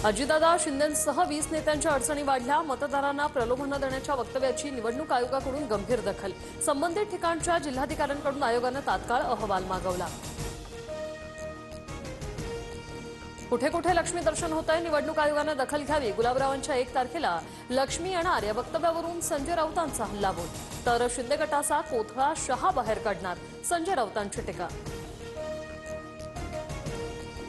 अजितदादा शिंदेंसह 20 नेत्यांच्या अडचणी वाढल्या. मतदारांना प्रलोभन देण्याच्या वक्तव्याची निवडणूक आयोगाकडून गंभीर दखल. संबंधित ठिकाणच्या जिल्हाधिकाऱ्यांकडून आयोगाने तात्काळ अहवाल मागवला. कुठे कुठे लक्ष्मी दर्शन होतंय, निवडणूक आयोगाने दखल घ्यावी. गुलाबरावांच्या 1 तारखेला लक्ष्मी येणार या वक्तव्यावरून संजय राऊतांचा हल्लाबोल. तर शिंदे गटाचा कोथळा शहा बाहेर काढणार, संजय राऊतांची टीका.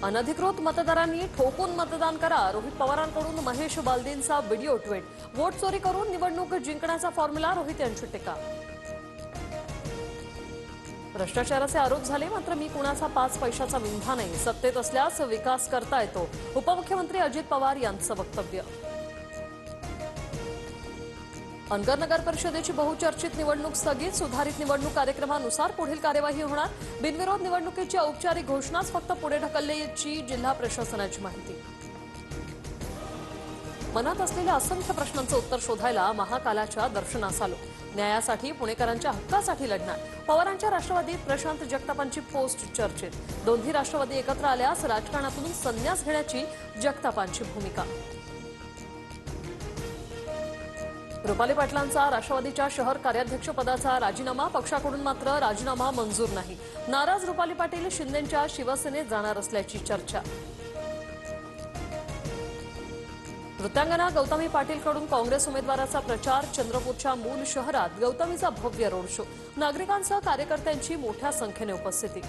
अनधिकृत मतदारांनी ठोकून मतदान करा, रोहित पवारांकडून महेश बालदींचा व्हिडिओ ट्विट. वोट चोरी करून निवडणूक जिंकण्याचा फॉर्म्युला, रोहित यांची टीका. भ्रष्टाचाराचे आरोप झाले, मात्र मी कुणाचा 5 पैशाचा विंधा नाही. सत्तेत असल्यास विकास करता येतो, उपमुख्यमंत्री अजित पवार यांचं वक्तव्य. अनगर नगर परिषदेची बहुचर्चित निवडणूक स्थगित. सुधारित निवडणूक कार्यक्रमानुसार पुढील कार्यवाही होणार. बिनविरोध निवडणुकीची औपचारिक घोषणाच फक्त पुढे ढकलल्याची जिल्हा प्रशासनाची माहिती. मनात असलेल्या असंख्य प्रश्नांचं उत्तर शोधायला महाकालाच्या दर्शनास आलो. न्यायासाठी, पुणेकरांच्या हक्कासाठी लढणार. पवारांच्या राष्ट्रवादीत प्रशांत जगतापांची पोस्ट चर्चेत. दोन्ही राष्ट्रवादी एकत्र आल्यास राजकारणातून संन्यास घेण्याची जगतापांची भूमिका. रुपाली पाटलांचा राष्ट्रवादीच्या शहर कार्याध्यक्षपदाचा राजीनामा. पक्षाकडून मात्र राजीनामा मंजूर नाही. नाराज रुपाली पाटील शिंदेंच्या शिवसेनेत जाणार असल्याची चर्चा. नृत्यांगना गौतमी पाटीलकडून काँग्रेस उमेदवाराचा प्रचार. चंद्रपूरच्या मूल शहरात गौतमीचा भव्य रोड शो. नागरिकांसह कार्यकर्त्यांची मोठ्या संख्येने उपस्थिती.